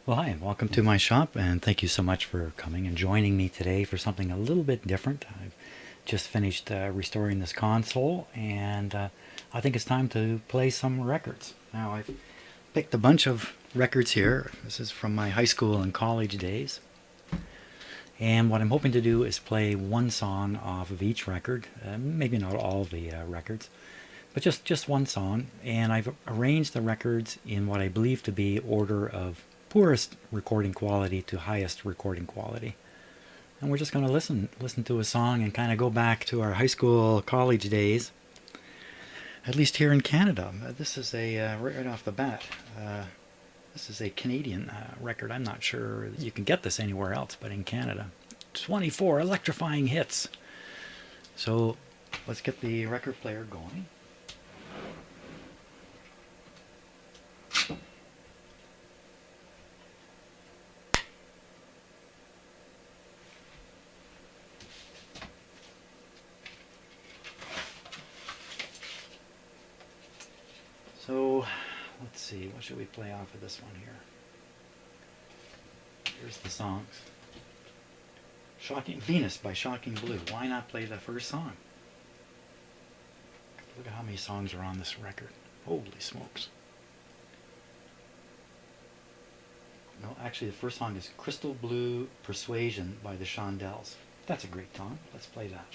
Well, hi, and welcome to my shop, and thank you so much for coming and joining me today for something a little bit different. I've just finished restoring this console, and I think it's time to play some records. Now, I've picked a bunch of records here. This is from my high school and college days, and what I'm hoping to do is play one song off of each record, maybe not all the records, but just one song. And I've arranged the records in what I believe to be order of poorest recording quality to highest recording quality. And we're just going to listen to a song and kind of go back to our high school college days, at least here in Canada. This is a right off the bat, this is a Canadian record. I'm not sure you can get this anywhere else but in Canada. 24 electrifying hits. So let's get the record player going. So let's see, what should we play off of this one here? Here's the songs. Shocking Venus by Shocking Blue. Why not play the first song? Look at how many songs are on this record. Holy smokes. No, actually the first song is Crystal Blue Persuasion by the Shondells. That's a great song. Let's play that.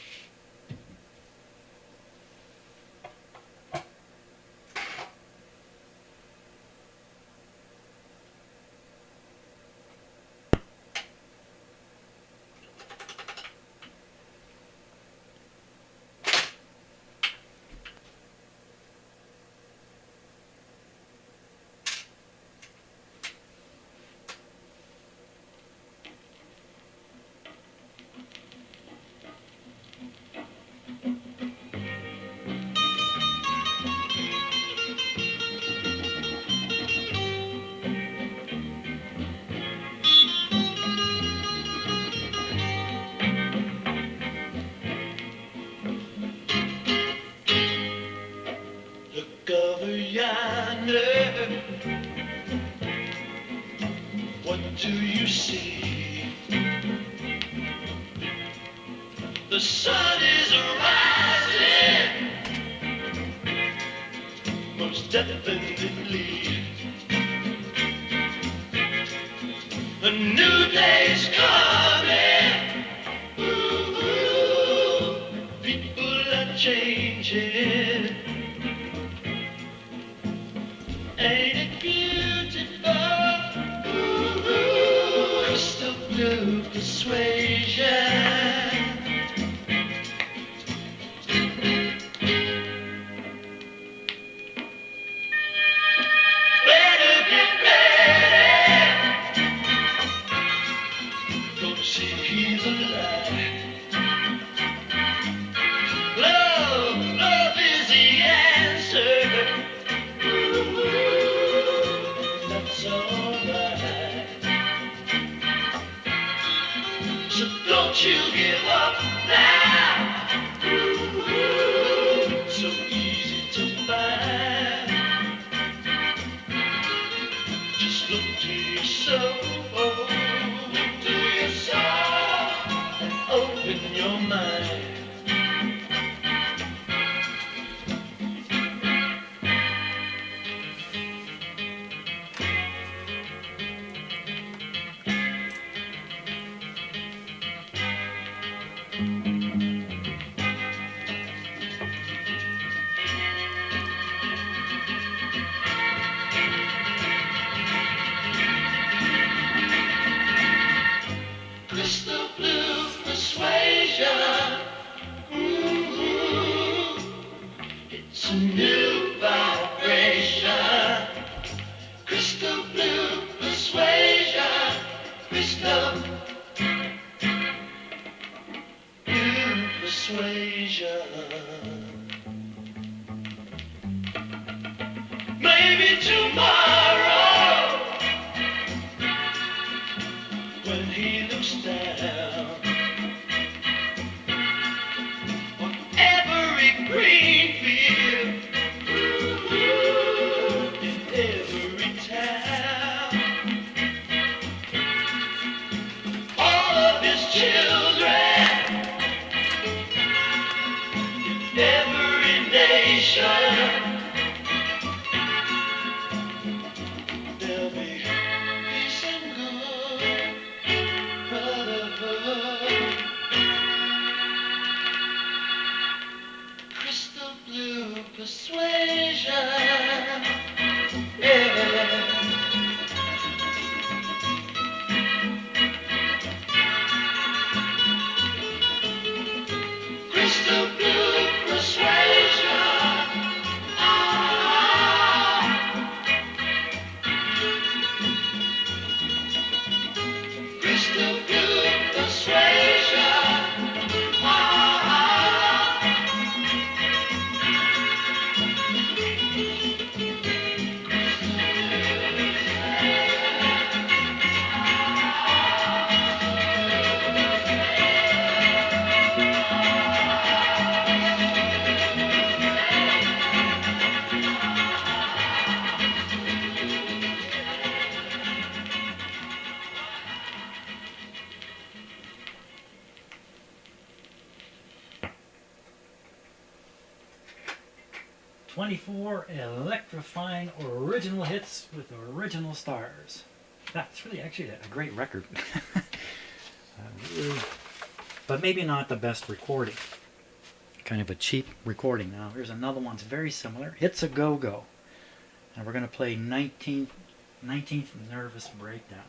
Over yonder, what do you see? The sun is rising, most definitely. A new day's coming. Ooh, ooh, people are changing. Ain't it beautiful? Ooh, ooh, crystal blue persuasion. Better get ready. Gonna see the light. Love is the answer. That's alright. So don't you give up now. Ooh, so easy to find. Just look to yourself. Look to yourself and open your mind. Crystal blue persuasion. Ooh, it's a new vibration. Crystal blue persuasion. Crystal blue persuasion. Maybe tomorrow, when he looks down on every green field, in every town, 24 electrifying original hits with original stars. That's really actually a great record. Really, but maybe not the best recording. Kind of a cheap recording. Now here's another one that's very similar. It's a Go-Go. And we're going to play 19th Nervous Breakdown.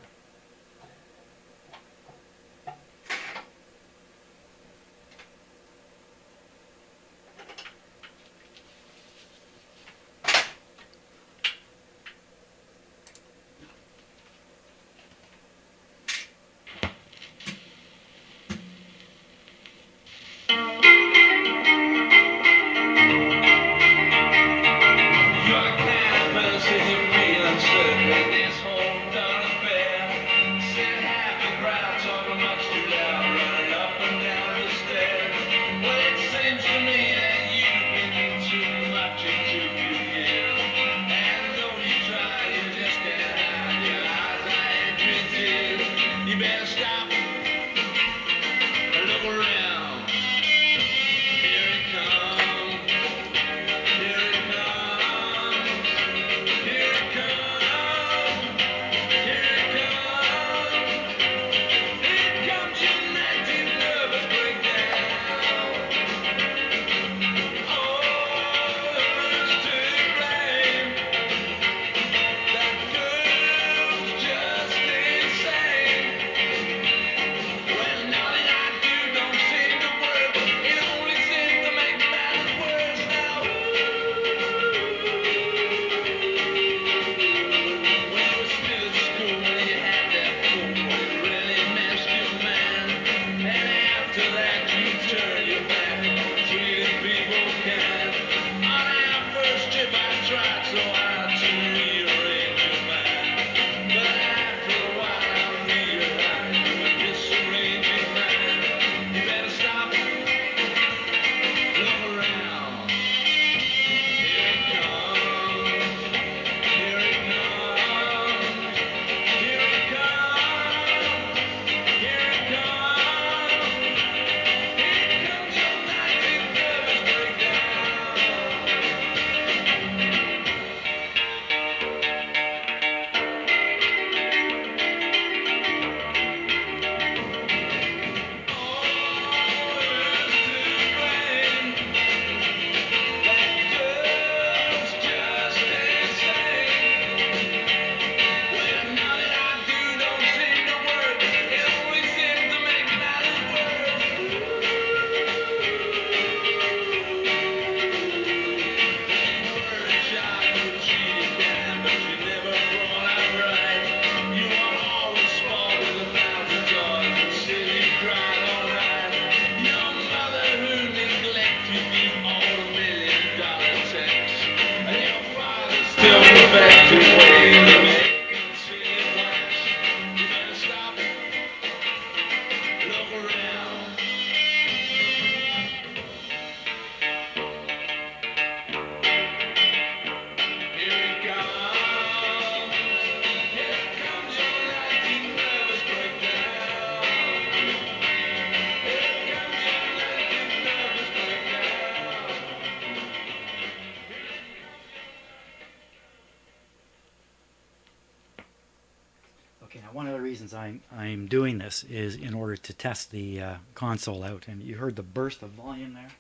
Okay, now one of the reasons I'm doing this is in order to test the console out, and you heard the burst of volume there.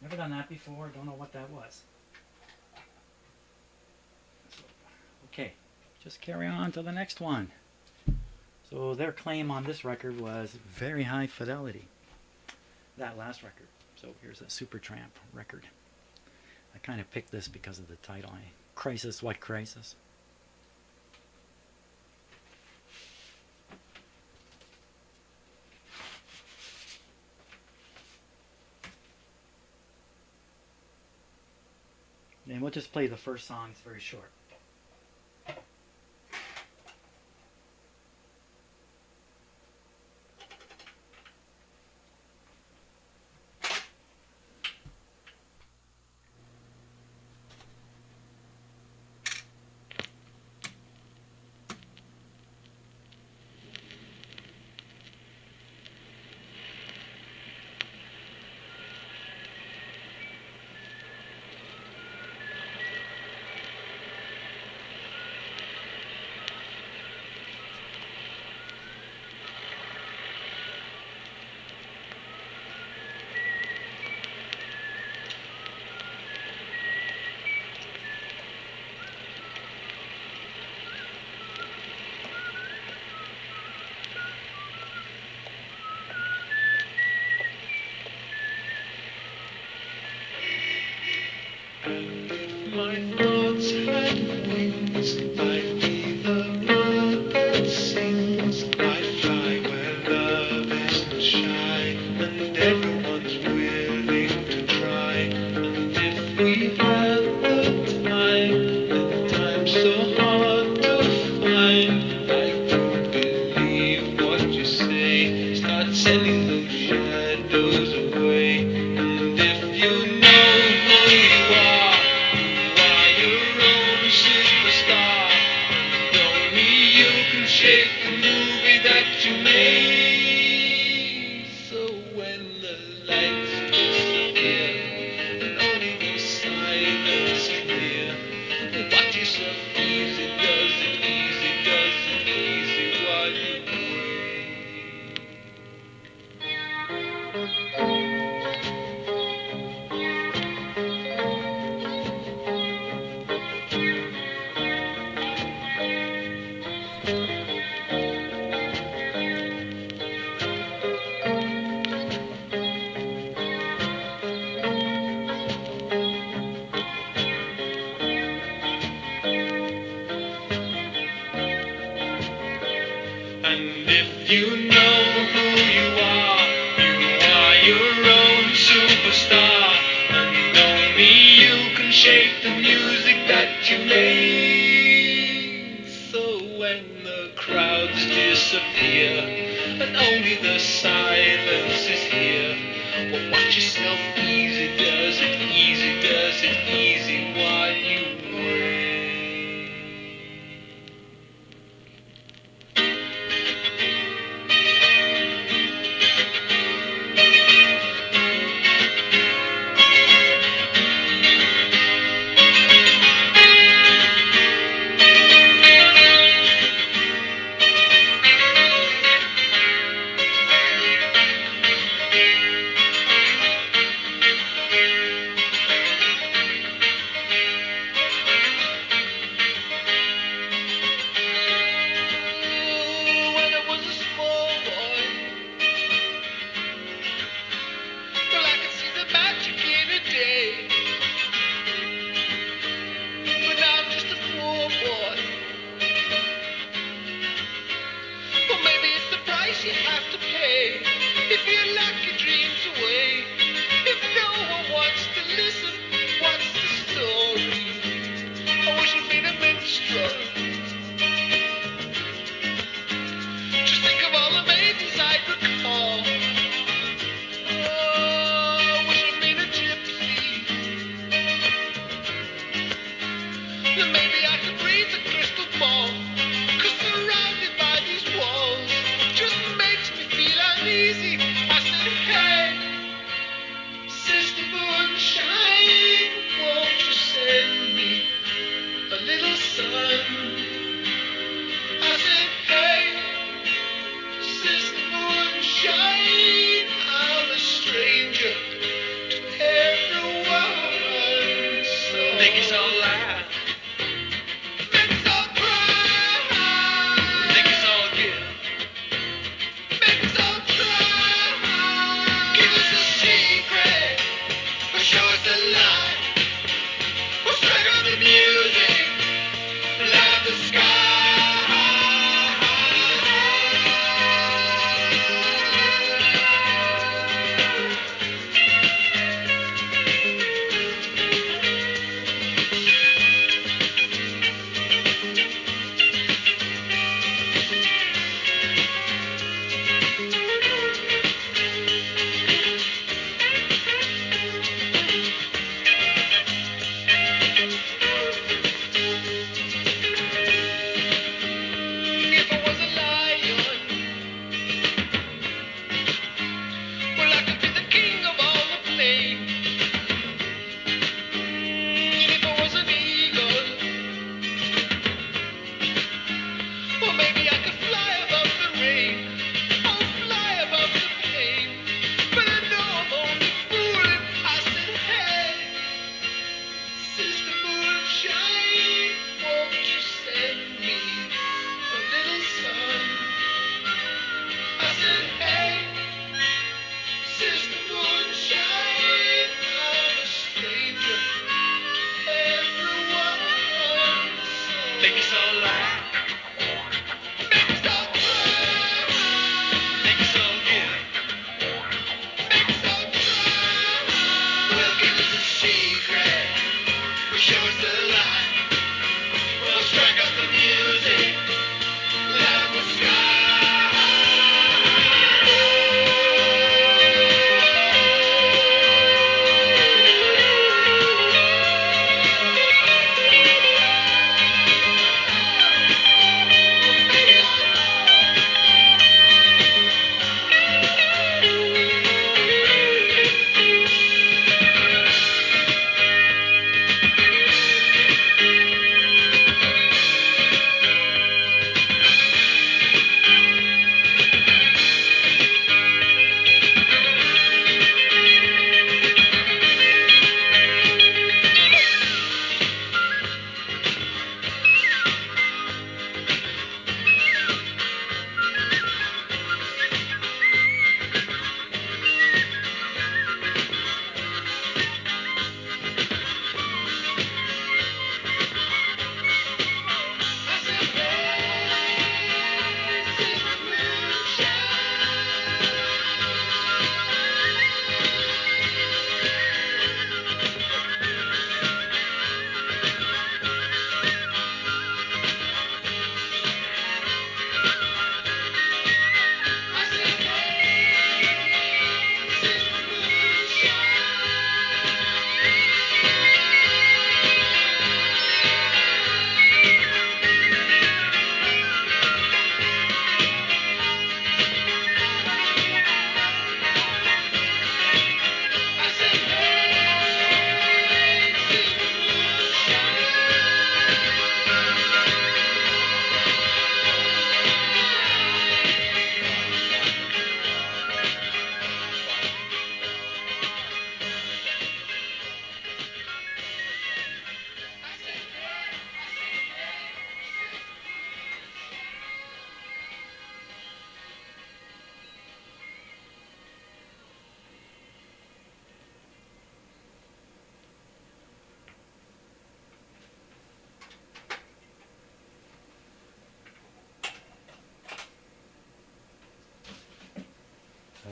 Never done that before. Don't know what that was. Okay, just carry on to the next one. So their claim on this record was very high fidelity. That last record. So here's a Supertramp record. I kind of picked this because of the title. Crisis, What Crisis? And we'll just play the first song. It's very short. I be the bird that sings. I fly where love isn't shy, and everyone's willing to try. And if we had the time, and time's so hard to find, I could believe what you say. Start sending those shadows away. And if you know who you are your own superstar. And only you can shape the movie that you made. So when the lights disappear and only the silence is clear, watch yourself easy, does it easy while you wait. And if you know who you are your own superstar. And only you can shape the music that you made. So when the crowds disappear and only the silence is here, well, watch yourself easy, does it easy while you wait.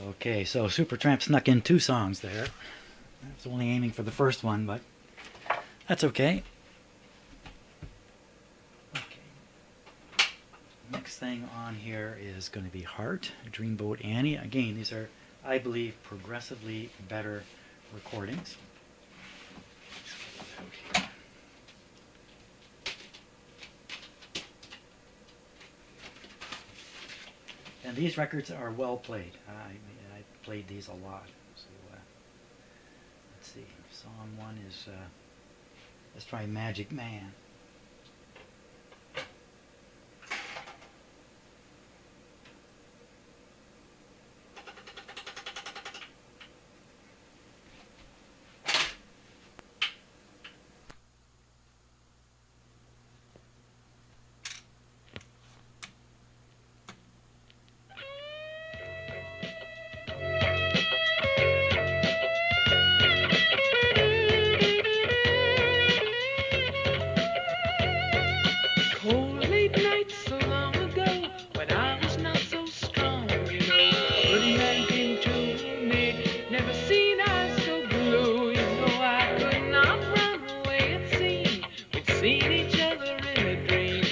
Okay, so Supertramp snuck in two songs there. I was only aiming for the first one, but that's okay. Okay. Next thing on here is going to be Heart, Dreamboat Annie. Again, these are, I believe, progressively better recordings. And these records are well played. I played these a lot. So let's see. Song one is, let's try Magic Man. Cold late nights so long ago when I was not so strong, you know. Good man came to me, never seen eyes so blue, you know. I could not run away, it seemed. We'd seen each other in a dream.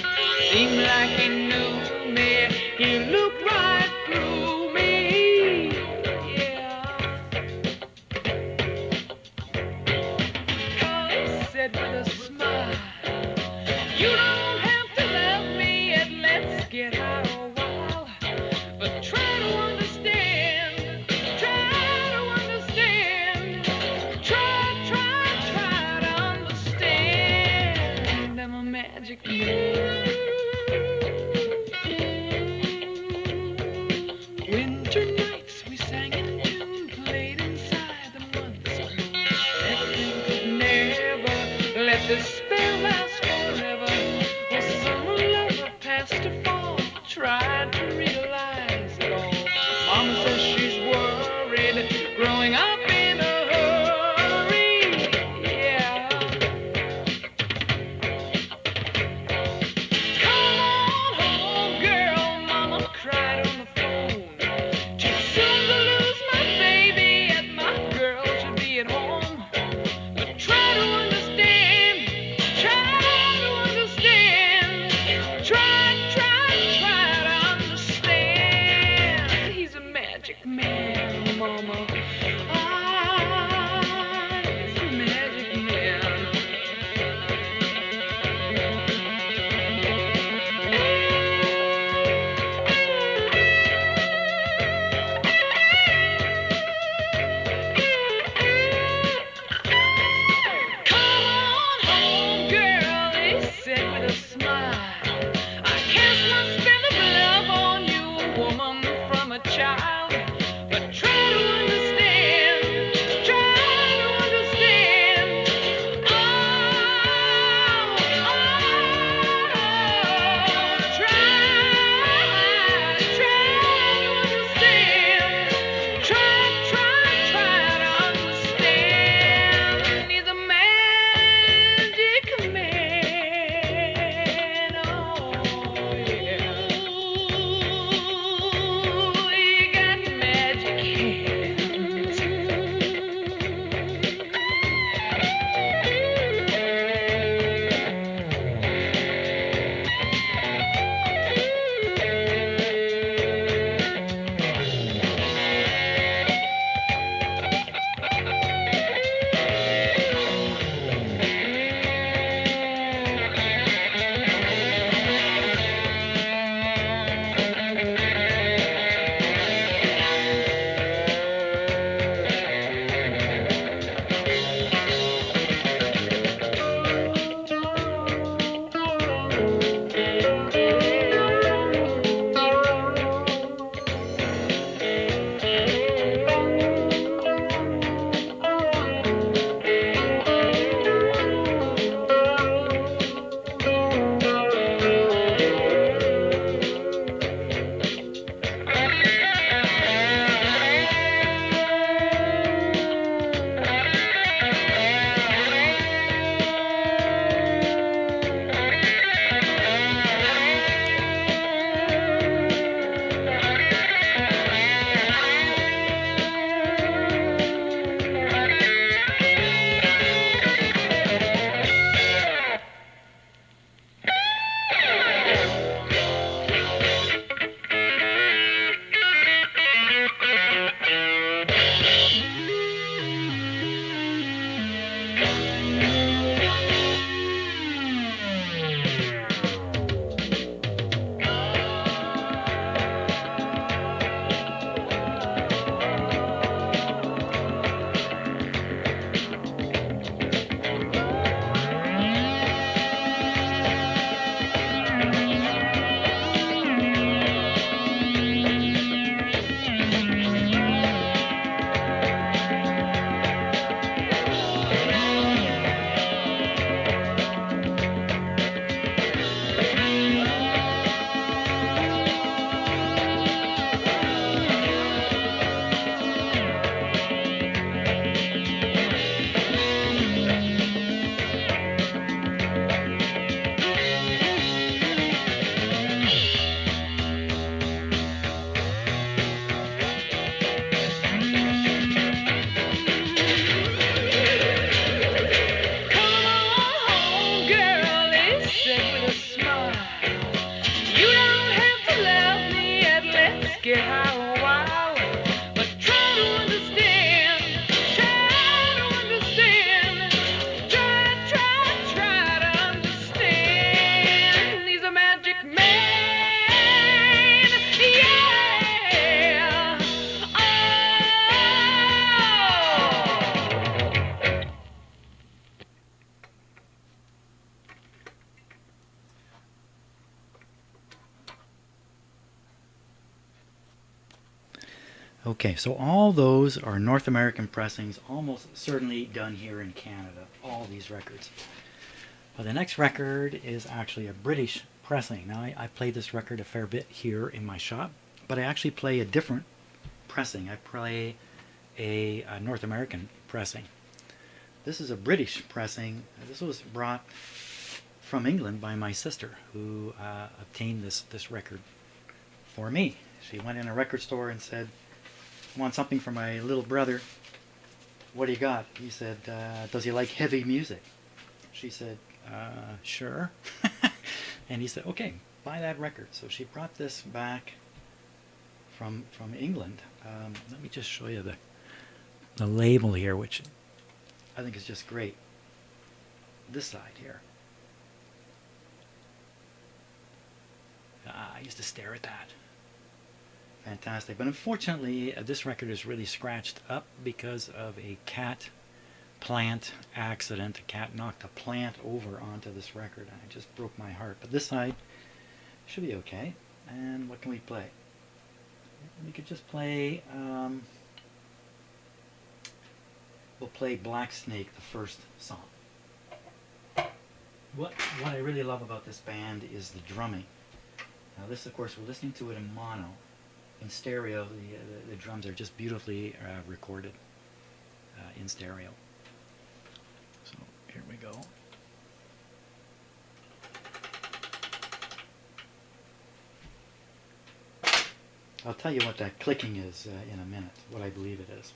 Seemed like he knew me, he looked right through me, yeah. He said with a smile, you don't have to love me and let's get out a while. But try to understand, try to understand, try to understand. I'm a magic man. Okay, so all those are North American pressings, almost certainly done here in Canada, all these records. But the next record is actually a British pressing. Now, I play this record a fair bit here in my shop, but I actually play a different pressing. I play a North American pressing. This is a British pressing. This was brought from England by my sister, who obtained this record for me. She went in a record store and said, "Want something for my little brother? What do you got?" He said, "Does he like heavy music?" She said, "Sure." And he said, "Okay, buy that record." So she brought this back from England. Let me just show you the label here, which I think is just great. This side here. I used to stare at that. Fantastic. But unfortunately, this record is really scratched up because of a cat plant accident. A cat knocked a plant over onto this record, and it just broke my heart. But this side should be okay. And what can we play? We could just play, we'll play Black Snake, the first song. What I really love about this band is the drumming. Now this, of course, we're listening to it in mono. In stereo, the drums are just beautifully recorded in stereo. So here we go. I'll tell you what that clicking is in a minute, what I believe it is.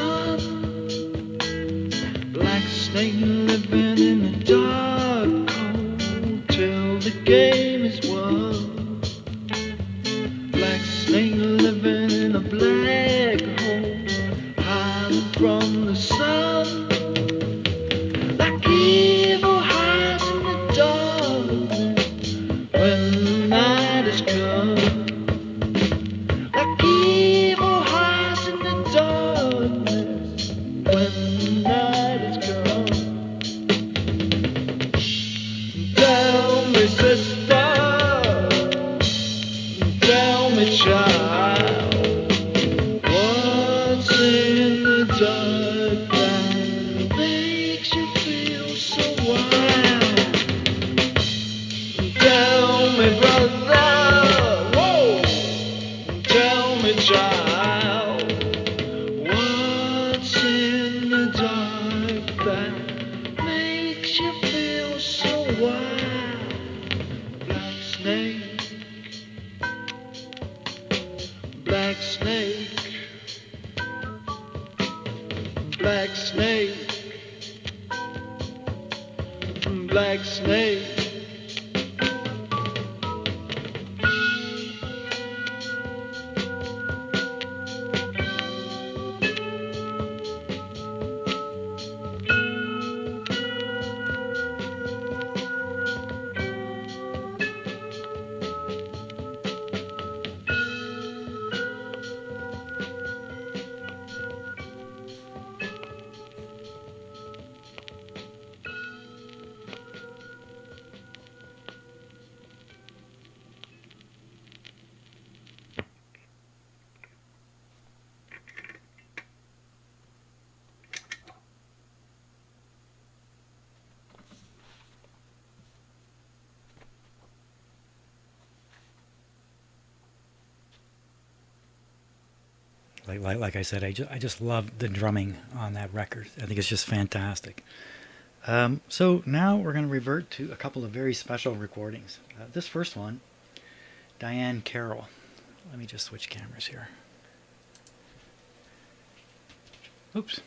sun. Black snake living in the dark cold till the game is won. Black snake living in a black hole, hiding from the sun. Like evil hides in the darkness when the night has come. Like evil hides in the darkness when the night has come. Tell me, sister, tell me, child, what's in the dark that makes you feel so wild? Tell me, brother, whoa, tell me, child, what's in the dark that makes you feel so wild? Black snake, black snake, black snake, black snake. Like I said, I just love the drumming on that record. I think it's just fantastic. So now we're going to revert to a couple of very special recordings. This first one, Diane Carroll. Let me just switch cameras here. Oops.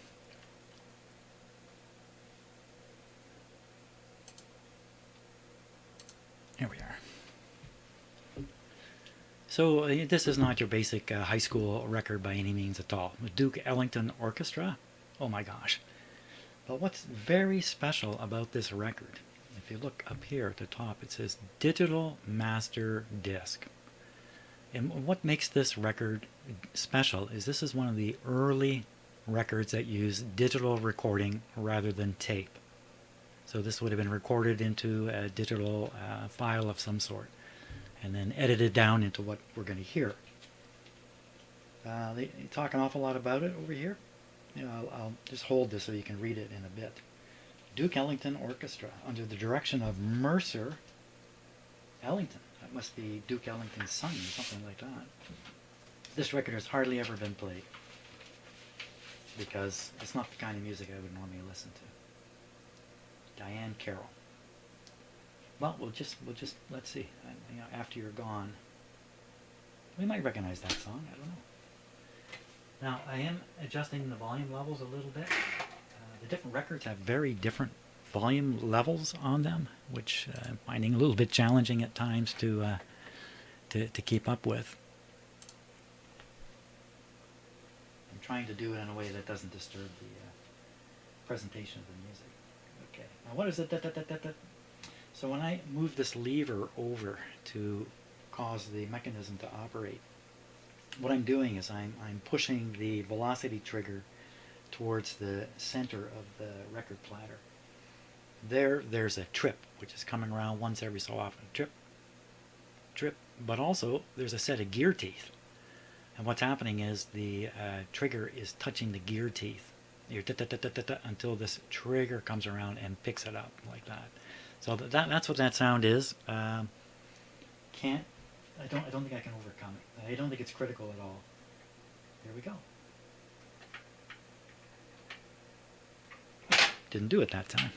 Here we are. So this is not your basic high school record by any means at all. Duke Ellington Orchestra. Oh my gosh. But what's very special about this record, if you look up here at the top, it says Digital Master Disc. And what makes this record special is this is one of the early records that use digital recording rather than tape. So this would have been recorded into a digital file of some sort and then edited down into what we're going to hear. They talk an awful lot about it over here. I'll just hold this so you can read it in a bit. Duke Ellington Orchestra under the direction of Mercer Ellington. That must be Duke Ellington's son or something like that. This record has hardly ever been played because it's not the kind of music I would normally listen to. Diane Carroll. Well, we'll just let's see. After you're gone, we might recognize that song. I don't know. Now I am adjusting the volume levels a little bit. The different records have very different volume levels on them, which I'm finding a little bit challenging at times to keep up with. I'm trying to do it in a way that doesn't disturb the presentation of the music. Okay. Now what is it? So when I move this lever over to cause the mechanism to operate, what I'm doing is I'm pushing the velocity trigger towards the center of the record platter. There's a trip, which is coming around once every so often. Trip, trip. But also there's a set of gear teeth. And what's happening is the trigger is touching the gear teeth until this trigger comes around and picks it up like that. So that's what that sound is. I don't think I can overcome it. I don't think it's critical at all. Here we go. Didn't do it that time.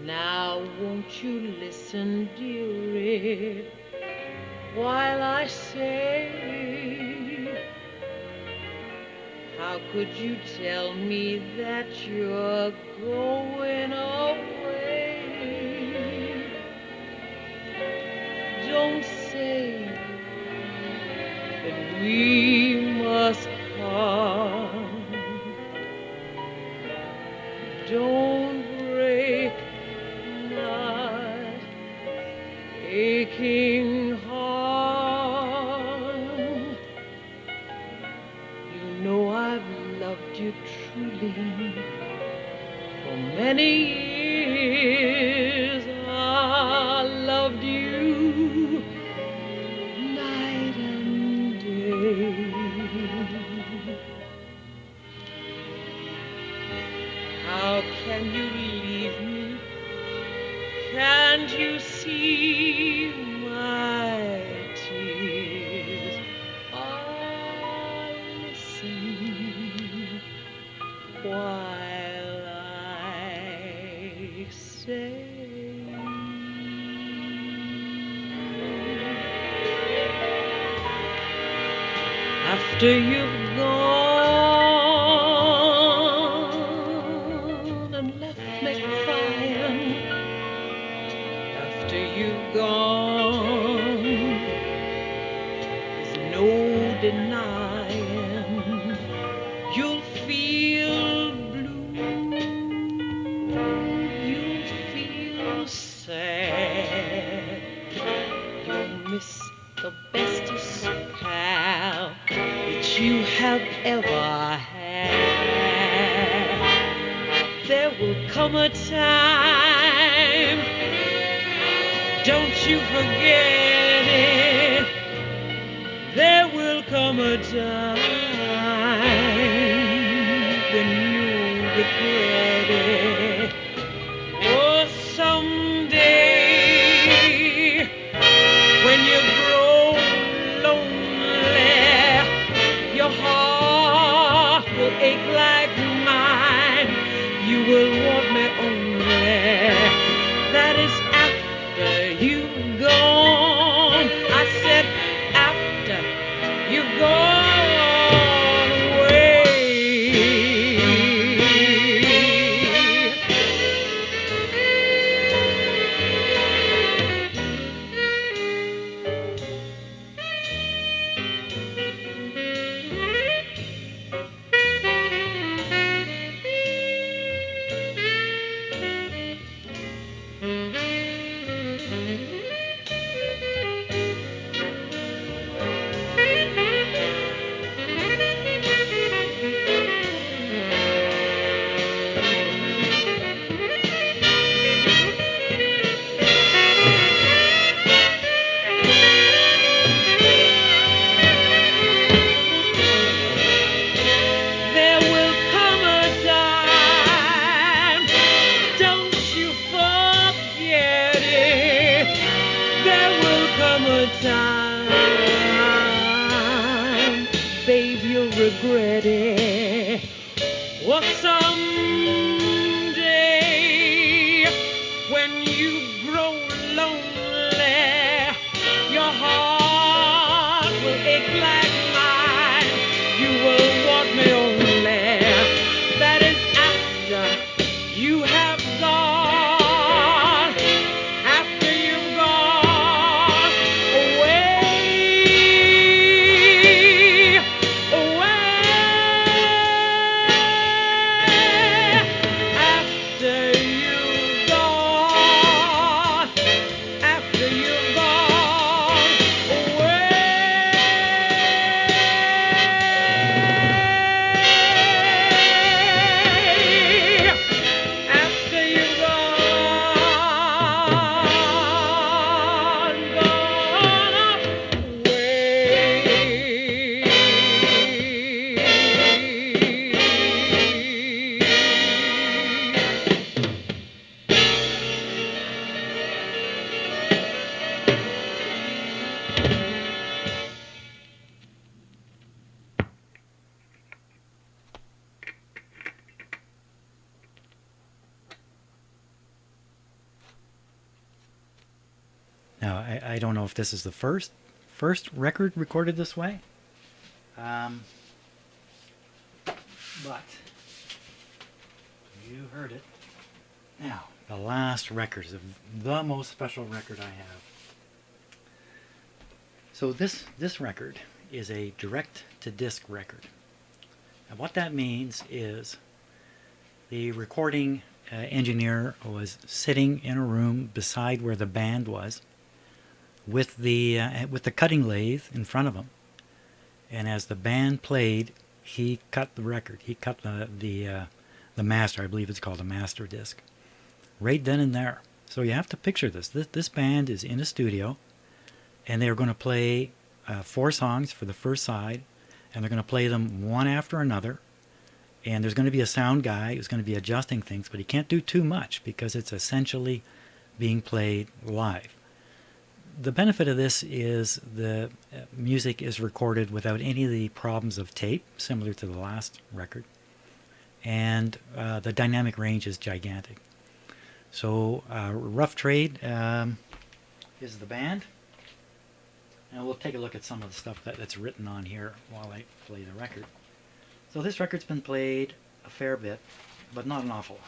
Now won't you listen, dearie, while I say, how could you tell me that you're going away? Don't say that we must part. Don't break my aching heart. You know I've loved you truly for many years. I loved you night and day. How can you leave me? Can't you see my tears? Ah, listen while I say, after you've gone and left me crying, after you've gone, there's no denying you'll feel blue, you'll feel sad, you'll miss the bestest pal that you have ever had. There will come a time, don't you forget it. There will come a time when you'll regret it. Oh, someday when you grow lonely, your heart will ache like mine. You will want me only. That is after you've gone. I said after you've gone away. There will come a time, don't you forget it. There will come a time, babe, you'll regret it. Or someday when you grow lonely, your heart will ache like mine. You will want me only. That is after you have gone. After you've gone away, away. After you've gone. Now, I don't know if this is the first record recorded this way, but you heard it. Now, the last record is the most special record I have. So this record is a direct-to-disc record. And what that means is the recording engineer was sitting in a room beside where the band was, with the cutting lathe in front of him, and as the band played, he cut the record. He cut the master. I believe it's called a master disc, right then and there. So you have to picture this. This band is in a studio, and they're going to play 4 songs for the first side, and they're going to play them one after another. And there's going to be a sound guy who's going to be adjusting things, but he can't do too much because it's essentially being played live. The benefit of this is the music is recorded without any of the problems of tape, similar to the last record, and the dynamic range is gigantic. So Rough Trade is the band, and we'll take a look at some of the stuff that's written on here while I play the record. So this record's been played a fair bit, but not an awful lot.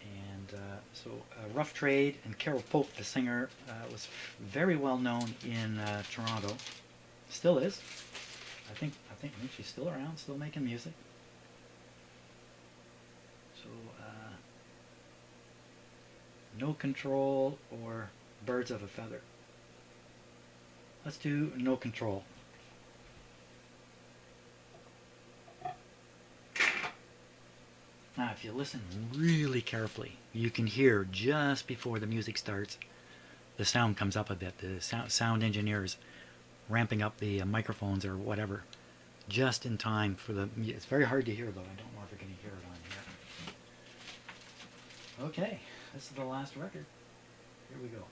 And so Rough Trade and Carol Pope, the singer, was very well known in Toronto. Still is. I think she's still around, still making music. So No Control or Birds of a Feather. Let's do No Control. Now, if you listen really carefully, you can hear just before the music starts, the sound comes up a bit. The sound engineers ramping up the microphones or whatever, just in time for the. It's very hard to hear, though. I don't know if you're going to hear it on here. Okay, this is the last record. Here we go.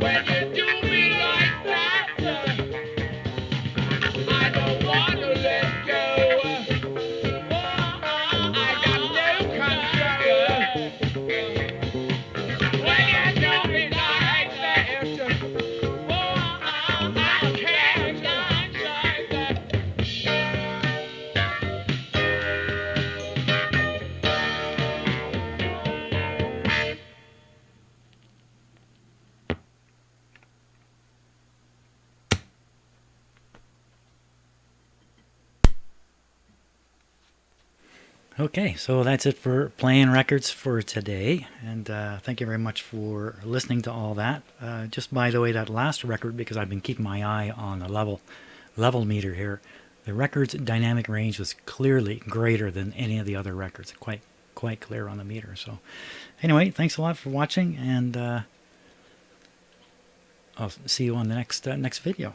When you do me like that, I don't want to let go. I got no control. When you do me like that, I can't like that. Okay, so that's it for playing records for today, and thank you very much for listening to all that. Just by the way, that last record, because I've been keeping my eye on the level meter here, the record's dynamic range was clearly greater than any of the other records, quite clear on the meter. So anyway, thanks a lot for watching, and I'll see you on the next video.